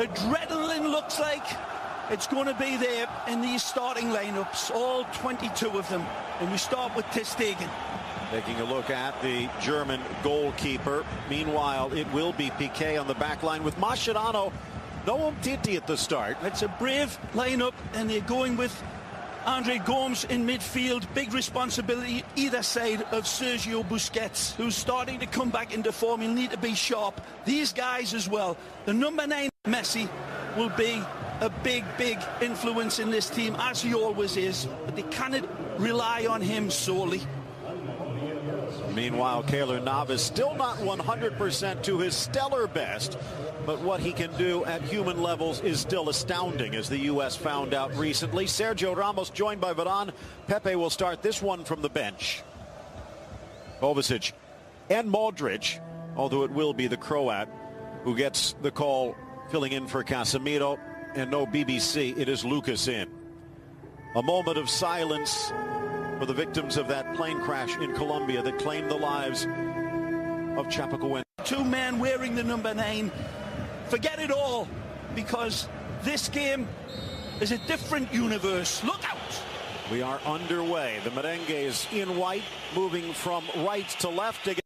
Adrenaline looks like it's going to be there in these starting lineups, all 22 of them. And we start with Ter Stegen. Taking a look at the German goalkeeper. Meanwhile, it will be Piqué on the back line with Mascherano. No Umtiti at the start. It's a brave lineup, and they're going with Andre Gomes in midfield. Big responsibility either side of Sergio Busquets, who's starting to come back into form. He'll need to be sharp. These guys as well. The number 9, Messi, will be a big influence in this team, as he always is. But they cannot rely on him solely. Meanwhile, Keylor Navas still not 100% to his stellar best, but what he can do at human levels is still astounding, as the U.S. found out recently. Sergio Ramos joined by Varane. Pepe will start this one from the bench. Kovacic and Modric, although it will be the Croat who gets the call, filling in for Casemiro. And no BBC, it is Lucas in. A moment of silence for the victims of that plane crash in Colombia that claimed the lives of Chapecoense. 2 men wearing the number 9. Forget it all, because this game is a different universe. Look out! We are underway. The merengues in white, moving from right to left again.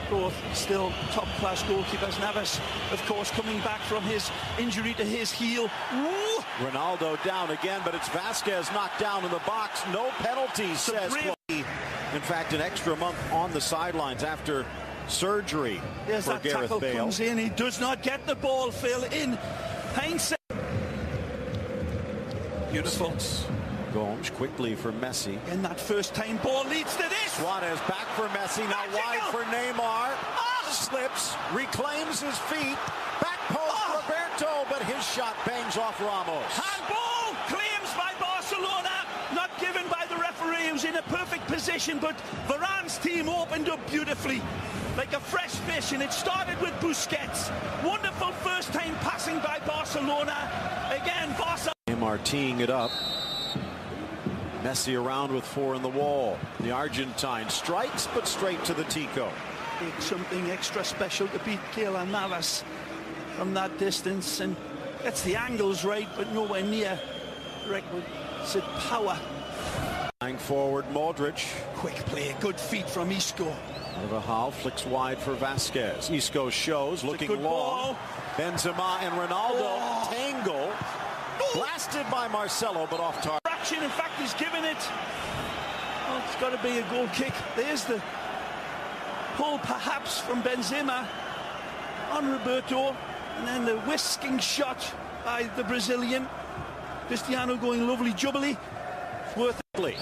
Both still top-class goalkeepers. Navas, of course, coming back from his injury to his heel. Ooh. Ronaldo down again, but it's Vasquez knocked down in the box. No penalties, says Chloe. In fact, an extra month on the sidelines after surgery. There's for that Gareth tackle Bale. Comes in. He does not get the ball, Phil, in hindsight. Beautiful. Gomes quickly for Messi. And that first-time ball leads to this. Suarez back for Messi. Now wide for Neymar. Slips, reclaims his feet. Back post Roberto, but his shot bangs off Ramos. Handball claims by Barcelona. Not given by the referee, who's in a perfect position, but Varane's team opened up beautifully, like a fresh fish, and it started with Busquets. Wonderful first-time passing by Barcelona. Again, Barca. Neymar teeing it up. Messi around with 4 in the wall. The Argentine strikes, but straight to the Tico. Something extra special to beat Keylor Navas from that distance, and gets the angles right, but nowhere near requisite power. Going forward, Modric. Quick play, good feet from Isco. Carvajal flicks wide for Vasquez. Isco shows, looking long. Ball. Benzema and Ronaldo tangle. Blasted by Marcelo, but off target. In fact, he's given it. Well, it's got to be a goal kick. There's the pull, perhaps, from Benzema on Roberto, and then the whisking shot by the Brazilian. Cristiano going lovely jubbly. It's worth it.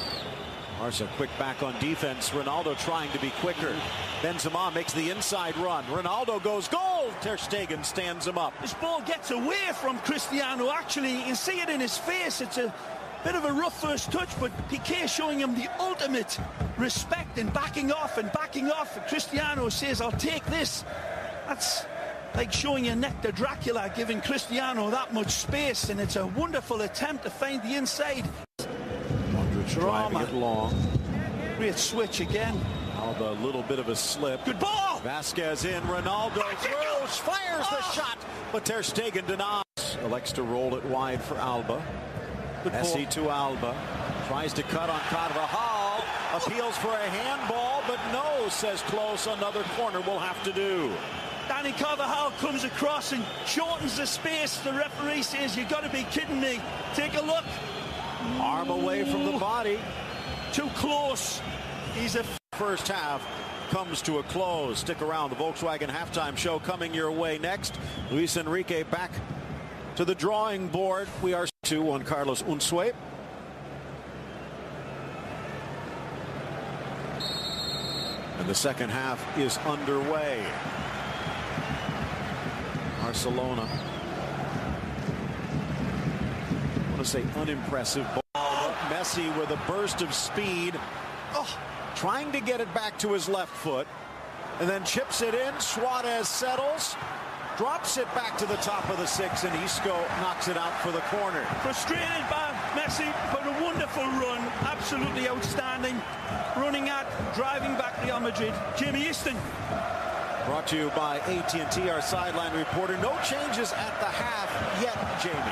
Barca quick back on defense. Ronaldo trying to be quicker. Benzema makes the inside run. Ronaldo goes goal. Ter Stegen stands him up. This ball gets away from Cristiano. Actually, you can see it in his face. It's a bit of a rough first touch, but Piqué showing him the ultimate respect and backing off. And Cristiano says, I'll take this. That's like showing your neck to Dracula, giving Cristiano that much space, and it's a wonderful attempt to find the inside. Modric driving it long. Great switch again. Alba, a little bit of a slip. Good ball! Vasquez in, Ronaldo throws, fires the shot, but Ter Stegen denies. Elects to roll it wide for Alba. Messi to Alba. Tries to cut on Carvajal. Appeals for a handball, but no, says Close. Another corner will have to do. Danny Carvajal comes across and shortens the space. The referee says, you've got to be kidding me. Take a look. Arm away from the body. Too close. He's a first half comes to a close. Stick around. The Volkswagen halftime show coming your way next. Luis Enrique back to the drawing board. We are 2 on Carlos Unzué. And the second half is underway. Barcelona. I want to say unimpressive ball. Messi with a burst of speed. Trying to get it back to his left foot. And then chips it in. Suarez settles. Drops it back to the top of the 6, and Isco knocks it out for the corner. Frustrated by Messi, but a wonderful run. Absolutely outstanding. Running at, driving back Real Madrid. Jamie Easton. Brought to you by AT&T, our sideline reporter. No changes at the half yet, Jamie.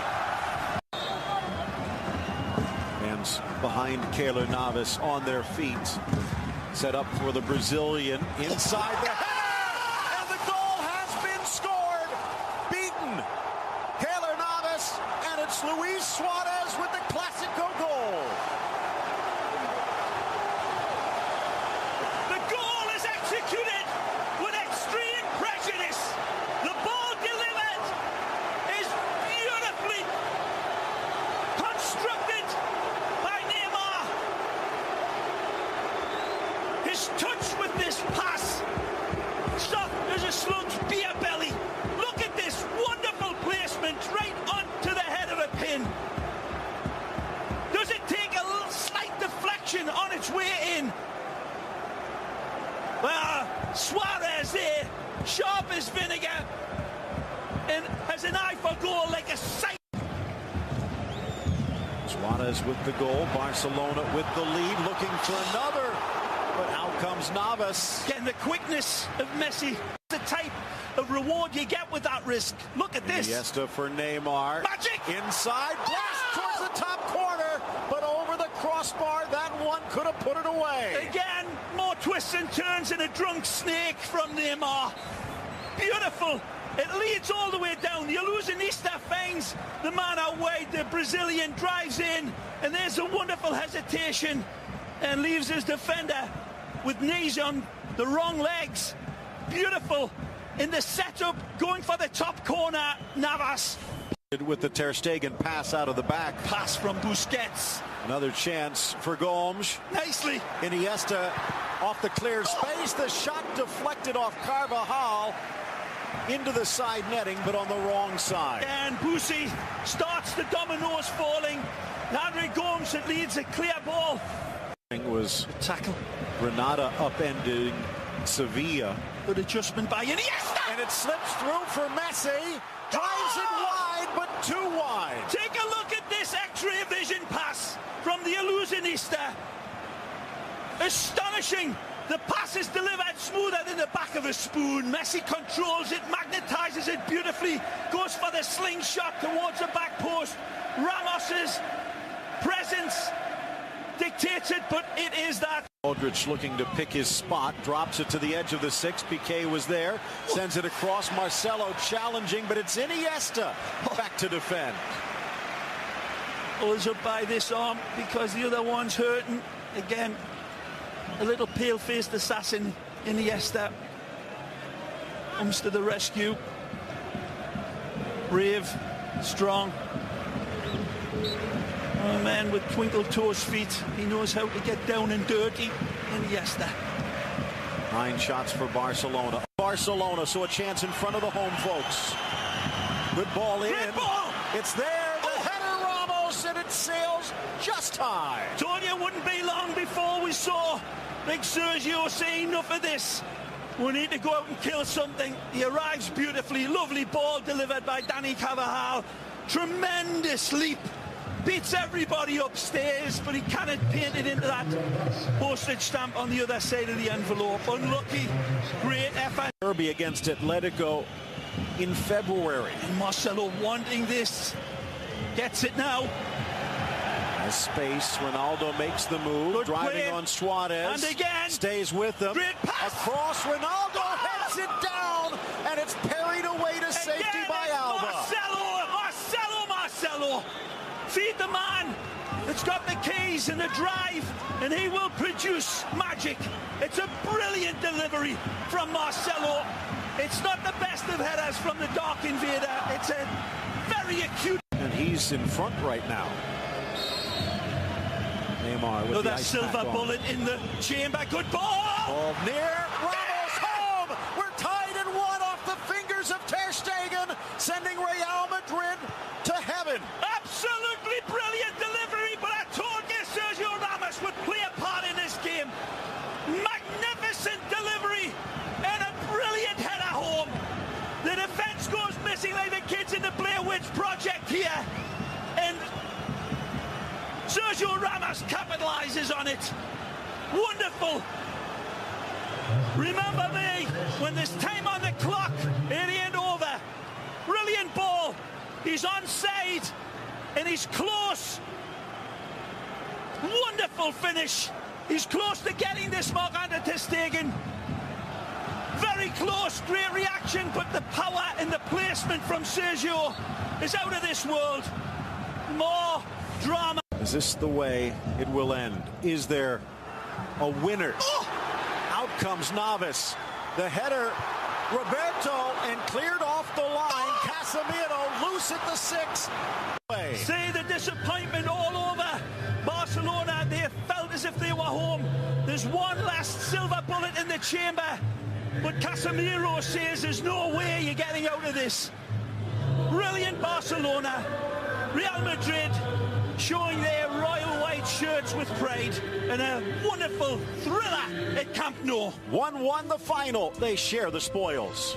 Fans behind Keylor Navas on their feet. Set up for the Brazilian inside the header, and the goal has been scored. Beaten. Keylor Navas, and it's Luis Suarez with the Clásico goal. The goal is executed with extreme prejudice. The ball delivered is beautifully constructed by Neymar. His touch with this pass, soft as a slug's beer belly. Look at this wonderful placement right onto the head of a pin. Does it take a little slight deflection on its way in? Well, Suarez there, sharp as vinegar, and has an eye for goal like a sight. Suarez with the goal, Barcelona with the lead, looking for another, but out comes Navas. Getting the quickness of Messi, the type of reward you get with that risk. Look at this. Iniesta for Neymar. Magic! Inside, blast towards the top corner, but over the crossbar, that one could have put it away. Again, more twists and turns and a drunk snake from Neymar. Beautiful. It leads all the way down. The Illusionista finds the man out wide. The Brazilian drives in, and there's a wonderful hesitation and leaves his defender with knees on the wrong legs. Beautiful in the setup, going for the top corner, Navas. With the Ter Stegen pass out of the back. Pass from Busquets. Another chance for Gomes. Nicely. Iniesta off the clear space. The shot deflected off Carvajal into the side netting, but on the wrong side. And Busi starts the dominoes falling. Andre Gomes, it leads a clear ball. Was Tackle. Granada upending Sevilla. Good adjustment by Iniesta. And it slips through for Messi. Drives it wide, but too wide. Take a look at this X-ray vision pass from the Illusionista. Astonishing. The pass is delivered smoother than the back of a spoon. Messi controls it, magnetizes it beautifully, goes for the slingshot towards the back post. Ramos's presence dictates it, but it is that. Modric looking to pick his spot, drops it to the edge of the six. Piqué was there, sends it across. Marcelo challenging, but it's Iniesta back to defend. Pulls up by this arm because the other one's hurting. Again, a little pale-faced assassin, Iniesta, comes to the rescue. Brave, strong. A man with twinkle-toes feet. He knows how to get down and dirty. Iniesta. 9 shots for Barcelona. Barcelona, so a chance in front of the home folks. Good ball in. Great ball. It's there. The header, Ramos, and it sails just high. Told you it wouldn't be long before we saw big Sergio say enough of this. We need to go out and kill something. He arrives beautifully. Lovely ball delivered by Dani Carvajal. Tremendous leap. Beats everybody upstairs, but he cannot paint it into that postage stamp on the other side of the envelope. Unlucky. Great effort. Derby against Atletico in February. And Marcelo wanting this. Gets it now. Has space. Ronaldo makes the move. Good driving play. on Suarez. And again. Stays with them. Great pass. Across. Ronaldo heads it down, and it's parried away to safety Again, by Alba. Marcelo. Feed the man that's got the keys and the drive, and he will produce magic. It's a brilliant delivery from Marcelo. It's not the best of headers from the Dark Invader. It's a very acute. And he's in front right now. Neymar with the Another ice silver pack on. bullet in the chamber. Good ball. Ball near. Ramos home. We're tied in one off the fingers of Ter Stegen, sending Real Madrid to heaven. Absolutely brilliant delivery, but I told you Sergio Ramos would play a part in this game. Magnificent delivery and a brilliant header home. The defense goes missing like the kids in the Blair Witch Project here. And Sergio Ramos capitalizes on it. Wonderful. Remember me. when there's time on the clock, it ain't over. Brilliant ball. He's onside, and he's close. Wonderful finish. He's close to getting this Marc-Andre ter Stegen. Very close, great reaction, but the power and the placement from Sergio is out of this world. More drama. Is this the way it will end? Is there a winner? Oh! Out comes Navas. The header, Roberto, and cleared off the line. Oh! Casemiro loose at the 6. See the disappointment all over Barcelona. They felt as if they were home. There's one last silver bullet in the chamber, but Casemiro says there's no way you're getting out of this. Brilliant Barcelona. Real Madrid showing their royal white shirts with pride, and a wonderful thriller at Camp Nou. 1-1 the final. They share the spoils.